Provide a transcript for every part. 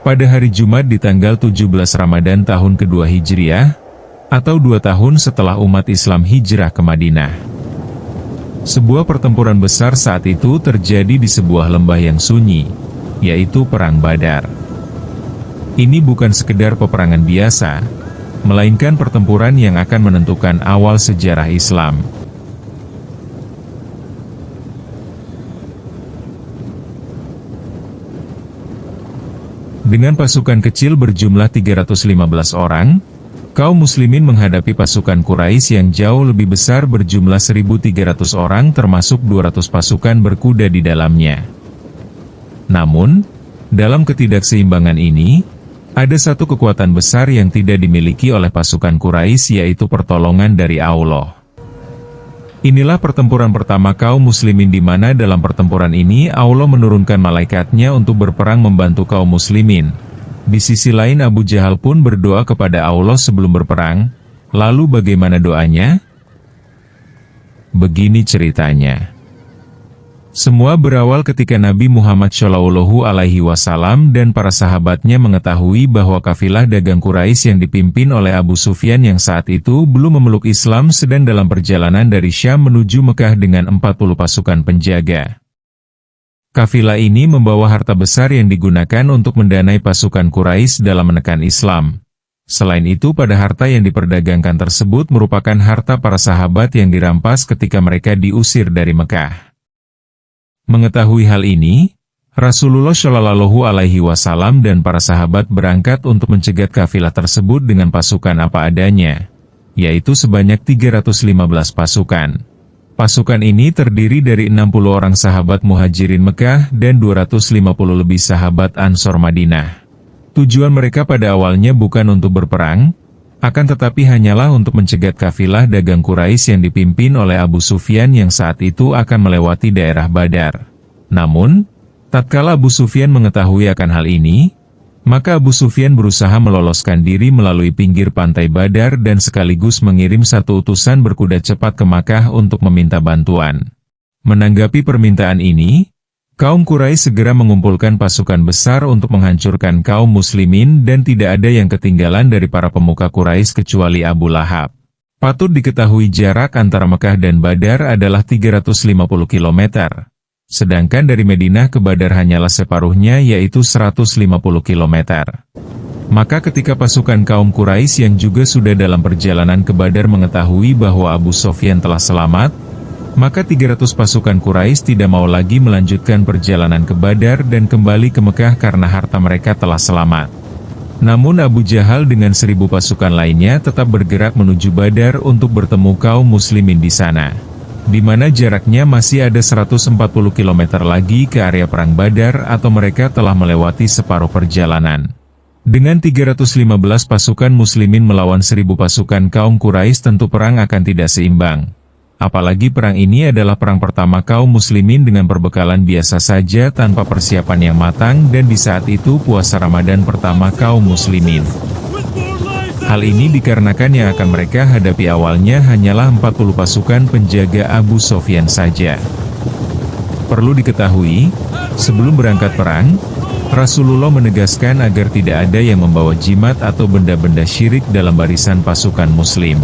pada hari Jumat di tanggal 17 Ramadan tahun kedua Hijriah, atau 2 tahun setelah umat Islam hijrah ke Madinah. Sebuah pertempuran besar saat itu terjadi di sebuah lembah yang sunyi, yaitu Perang Badar. Ini bukan sekedar peperangan biasa, melainkan pertempuran yang akan menentukan awal sejarah Islam. Dengan pasukan kecil berjumlah 315 orang, kaum muslimin menghadapi pasukan Quraisy yang jauh lebih besar berjumlah 1.300 orang termasuk 200 pasukan berkuda di dalamnya. Namun, dalam ketidakseimbangan ini, ada satu kekuatan besar yang tidak dimiliki oleh pasukan Quraisy, yaitu pertolongan dari Allah. Inilah pertempuran pertama kaum muslimin di mana dalam pertempuran ini Allah menurunkan malaikatnya untuk berperang membantu kaum muslimin. Di sisi lain Abu Jahal pun berdoa kepada Allah sebelum berperang. Lalu bagaimana doanya? Begini ceritanya. Semua berawal ketika Nabi Muhammad SAW dan para sahabatnya mengetahui bahwa kafilah dagang Quraisy yang dipimpin oleh Abu Sufyan yang saat itu belum memeluk Islam sedang dalam perjalanan dari Syam menuju Mekah dengan 40 pasukan penjaga. Kafilah ini membawa harta besar yang digunakan untuk mendanai pasukan Quraisy dalam menekan Islam. Selain itu, pada harta yang diperdagangkan tersebut merupakan harta para sahabat yang dirampas ketika mereka diusir dari Mekah. Mengetahui hal ini, Rasulullah Shallallahu Alaihi Wasallam dan para sahabat berangkat untuk mencegat kafilah tersebut dengan pasukan apa adanya, yaitu sebanyak 315 pasukan. Pasukan ini terdiri dari 60 orang sahabat Muhajirin Mekah dan 250 lebih sahabat Ansor Madinah. Tujuan mereka pada awalnya bukan untuk berperang, akan tetapi hanyalah untuk mencegat kafilah dagang Quraisy yang dipimpin oleh Abu Sufyan yang saat itu akan melewati daerah Badar. Namun, tatkala Abu Sufyan mengetahui akan hal ini, maka Abu Sufyan berusaha meloloskan diri melalui pinggir pantai Badar dan sekaligus mengirim satu utusan berkuda cepat ke Makkah untuk meminta bantuan. Menanggapi permintaan ini, kaum Quraisy segera mengumpulkan pasukan besar untuk menghancurkan kaum muslimin dan tidak ada yang ketinggalan dari para pemuka Quraisy kecuali Abu Lahab. Patut diketahui jarak antara Mekah dan Badar adalah 350 km. Sedangkan dari Madinah ke Badar hanyalah separuhnya yaitu 150 km. Maka ketika pasukan kaum Quraisy yang juga sudah dalam perjalanan ke Badar mengetahui bahwa Abu Sufyan telah selamat, maka 300 pasukan Quraisy tidak mau lagi melanjutkan perjalanan ke Badar dan kembali ke Mekah karena harta mereka telah selamat. Namun Abu Jahal dengan 1.000 pasukan lainnya tetap bergerak menuju Badar untuk bertemu kaum muslimin di sana, di mana jaraknya masih ada 140 km lagi ke area Perang Badar atau mereka telah melewati separuh perjalanan. Dengan 315 pasukan muslimin melawan 1.000 pasukan kaum Quraisy tentu perang akan tidak seimbang. Apalagi perang ini adalah perang pertama kaum muslimin dengan perbekalan biasa saja tanpa persiapan yang matang dan di saat itu puasa Ramadan pertama kaum muslimin. Hal ini dikarenakan yang akan mereka hadapi awalnya hanyalah 40 pasukan penjaga Abu Sufyan saja. Perlu diketahui, sebelum berangkat perang, Rasulullah menegaskan agar tidak ada yang membawa jimat atau benda-benda syirik dalam barisan pasukan muslim.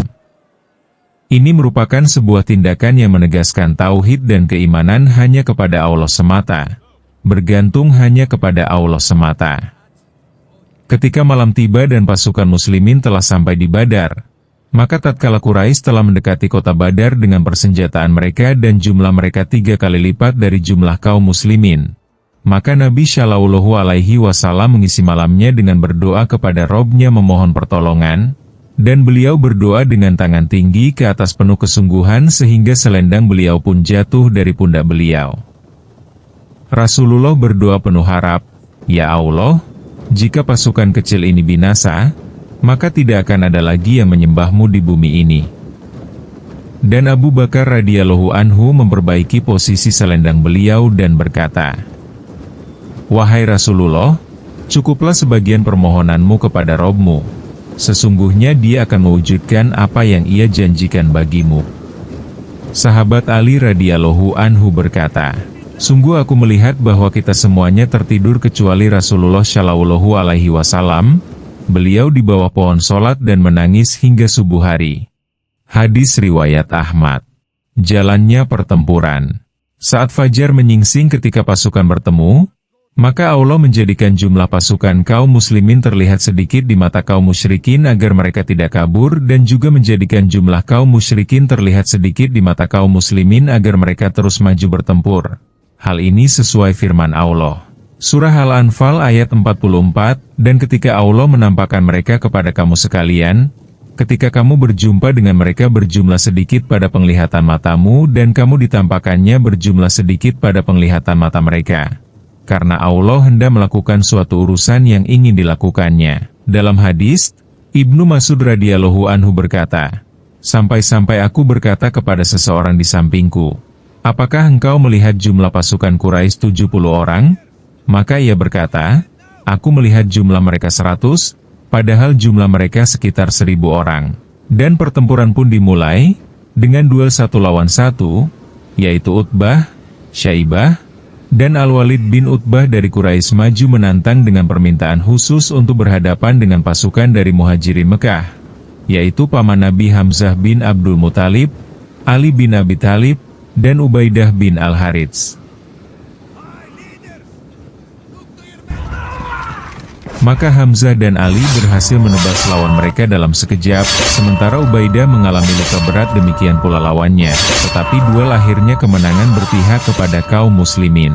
Ini merupakan sebuah tindakan yang menegaskan tauhid dan keimanan hanya kepada Allah semata, bergantung hanya kepada Allah semata. Ketika malam tiba dan pasukan muslimin telah sampai di Badar, maka tatkala Quraisy telah mendekati kota Badar dengan persenjataan mereka dan jumlah mereka 3 kali lipat dari jumlah kaum muslimin, maka Nabi Shallallahu Alaihi Wasallam mengisi malamnya dengan berdoa kepada Robnya memohon pertolongan, dan beliau berdoa dengan tangan tinggi ke atas penuh kesungguhan sehingga selendang beliau pun jatuh dari pundak beliau. Rasulullah berdoa penuh harap, "Ya Allah, jika pasukan kecil ini binasa, maka tidak akan ada lagi yang menyembahmu di bumi ini." Dan Abu Bakar radhiyallahu anhu memperbaiki posisi selendang beliau dan berkata, "Wahai Rasulullah, cukuplah sebagian permohonanmu kepada Robmu. Sesungguhnya dia akan mewujudkan apa yang ia janjikan bagimu." Sahabat Ali radhiyallahu anhu berkata, Sungguh aku melihat bahwa kita semuanya tertidur kecuali Rasulullah Shallallahu Alaihi Wasallam. Beliau di bawah pohon solat dan menangis hingga subuh hari. Hadis riwayat Ahmad. Jalannya pertempuran. Saat fajar menyingsing ketika pasukan bertemu, maka Allah menjadikan jumlah pasukan kaum muslimin terlihat sedikit di mata kaum musyrikin agar mereka tidak kabur, dan juga menjadikan jumlah kaum musyrikin terlihat sedikit di mata kaum muslimin agar mereka terus maju bertempur. Hal ini sesuai firman Allah. Surah Al-Anfal ayat 44, dan ketika Allah menampakkan mereka kepada kamu sekalian, ketika kamu berjumpa dengan mereka berjumlah sedikit pada penglihatan matamu dan kamu ditampakkannya berjumlah sedikit pada penglihatan mata mereka. Karena Allah hendak melakukan suatu urusan yang ingin dilakukannya. Dalam hadis, Ibnu Mas'ud radhiyallahu anhu berkata, sampai-sampai aku berkata kepada seseorang di sampingku, apakah engkau melihat jumlah pasukan Quraisy 70 orang? Maka ia berkata, aku melihat jumlah mereka 100, padahal jumlah mereka sekitar 1000 orang. Dan pertempuran pun dimulai, dengan duel 1 lawan 1, yaitu Utbah, Syaibah, dan Al-Walid bin Utbah dari Quraisy maju menantang dengan permintaan khusus untuk berhadapan dengan pasukan dari Muhajirin Mekah, yaitu paman Nabi Hamzah bin Abdul Muthalib, Ali bin Abi Thalib, dan Ubaidah bin Al-Harits. Maka Hamzah dan Ali berhasil menebas lawan mereka dalam sekejap, sementara Ubaidah mengalami luka berat, demikian pula lawannya, tetapi duel akhirnya kemenangan berpihak kepada kaum muslimin.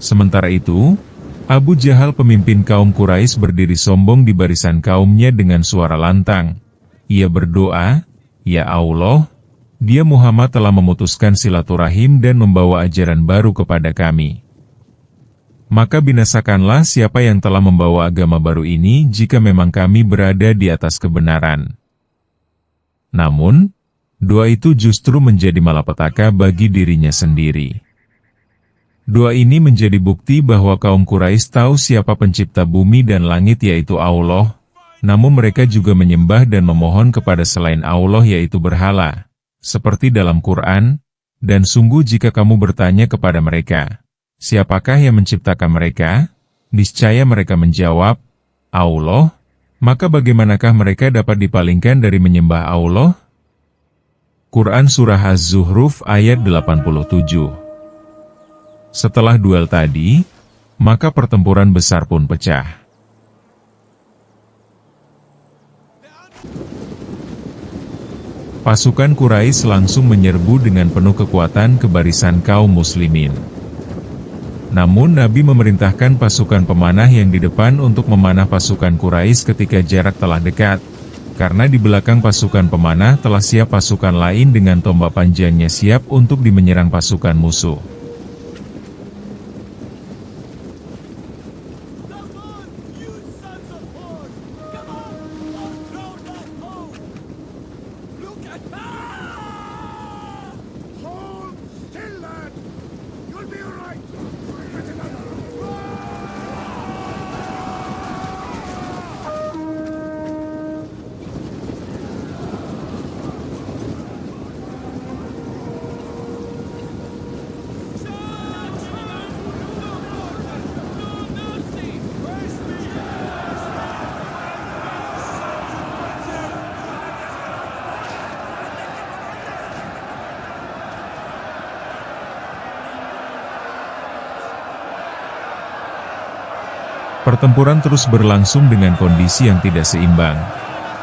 Sementara itu, Abu Jahal pemimpin kaum Quraisy berdiri sombong di barisan kaumnya dengan suara lantang. Ia berdoa, "Ya Allah, Dia Muhammad telah memutuskan silaturahim dan membawa ajaran baru kepada kami. Maka binasakanlah siapa yang telah membawa agama baru ini jika memang kami berada di atas kebenaran." Namun, doa itu justru menjadi malapetaka bagi dirinya sendiri. Doa ini menjadi bukti bahwa kaum Quraisy tahu siapa pencipta bumi dan langit, yaitu Allah, namun mereka juga menyembah dan memohon kepada selain Allah, yaitu berhala. Seperti dalam Quran, dan sungguh jika kamu bertanya kepada mereka, siapakah yang menciptakan mereka? Niscaya mereka menjawab, Allah, maka bagaimanakah mereka dapat dipalingkan dari menyembah Allah? Quran Surah Az-Zuhruf ayat 87. Setelah duel tadi, maka pertempuran besar pun pecah. Pasukan Quraisy langsung menyerbu dengan penuh kekuatan ke barisan kaum muslimin. Namun Nabi memerintahkan pasukan pemanah yang di depan untuk memanah pasukan Quraisy ketika jarak telah dekat, karena di belakang pasukan pemanah telah siap pasukan lain dengan tombak panjangnya siap untuk menyerang pasukan musuh. Pertempuran terus berlangsung dengan kondisi yang tidak seimbang.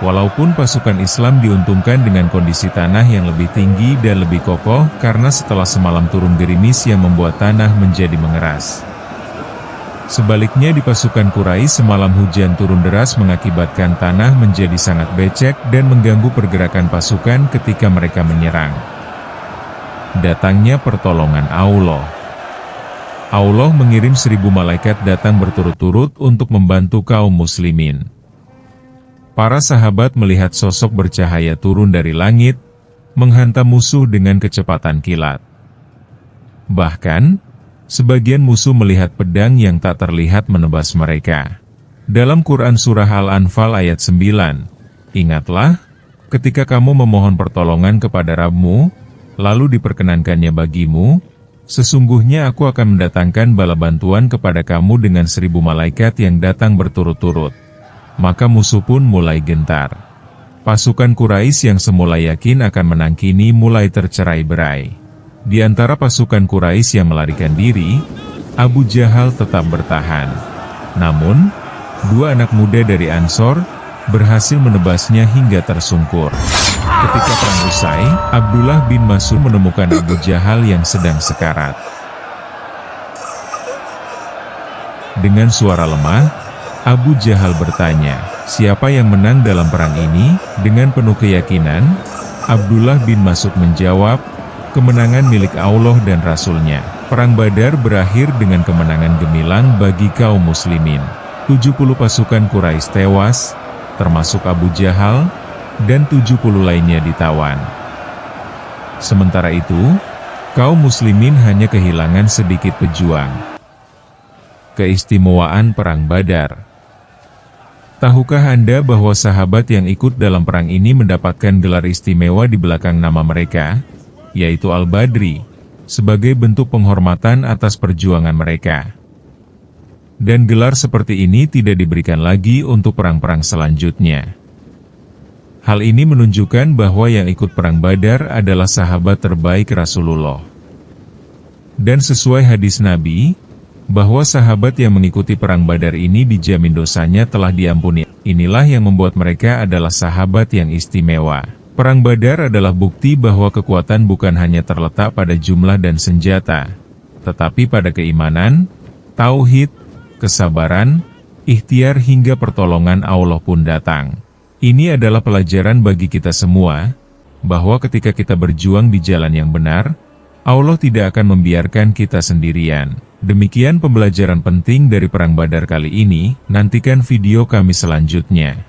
Walaupun pasukan Islam diuntungkan dengan kondisi tanah yang lebih tinggi dan lebih kokoh, karena setelah semalam turun gerimis yang membuat tanah menjadi mengeras. Sebaliknya di pasukan Quraisy semalam hujan turun deras mengakibatkan tanah menjadi sangat becek dan mengganggu pergerakan pasukan ketika mereka menyerang. Datangnya pertolongan Allah. Allah mengirim 1000 malaikat datang berturut-turut untuk membantu kaum muslimin. Para sahabat melihat sosok bercahaya turun dari langit, menghantam musuh dengan kecepatan kilat. Bahkan, sebagian musuh melihat pedang yang tak terlihat menebas mereka. Dalam Quran Surah Al-Anfal ayat 9, Ingatlah, ketika kamu memohon pertolongan kepada Rabb-mu, lalu diperkenankannya bagimu, sesungguhnya aku akan mendatangkan bala bantuan kepada kamu dengan 1000 malaikat yang datang berturut-turut. Maka musuh pun mulai gentar. Pasukan Quraisy yang semula yakin akan menang kini mulai tercerai-berai. Di antara pasukan Quraisy yang melarikan diri, Abu Jahal tetap bertahan. Namun, 2 anak muda dari Ansor berhasil menebasnya hingga tersungkur. Ketika perang usai, Abdullah bin Mas'ud menemukan Abu Jahal yang sedang sekarat. Dengan suara lemah, Abu Jahal bertanya, "Siapa yang menang dalam perang ini?" Dengan penuh keyakinan, Abdullah bin Mas'ud menjawab, "Kemenangan milik Allah dan Rasul-Nya." Perang Badar berakhir dengan kemenangan gemilang bagi kaum muslimin. 70 pasukan Quraisy tewas, termasuk Abu Jahal, dan 70 lainnya ditawan. Sementara itu, kaum muslimin hanya kehilangan sedikit pejuang. Keistimewaan Perang Badar. Tahukah Anda bahwa sahabat yang ikut dalam perang ini mendapatkan gelar istimewa di belakang nama mereka, yaitu Al-Badri, sebagai bentuk penghormatan atas perjuangan mereka. Dan gelar seperti ini tidak diberikan lagi untuk perang-perang selanjutnya. Hal ini menunjukkan bahwa yang ikut perang Badar adalah sahabat terbaik Rasulullah. Dan sesuai hadis Nabi, bahwa sahabat yang mengikuti perang Badar ini dijamin dosanya telah diampuni. Inilah yang membuat mereka adalah sahabat yang istimewa. Perang Badar adalah bukti bahwa kekuatan bukan hanya terletak pada jumlah dan senjata, tetapi pada keimanan, tauhid, kesabaran, ikhtiar hingga pertolongan Allah pun datang. Ini adalah pelajaran bagi kita semua, bahwa ketika kita berjuang di jalan yang benar, Allah tidak akan membiarkan kita sendirian. Demikian pembelajaran penting dari Perang Badar kali ini, nantikan video kami selanjutnya.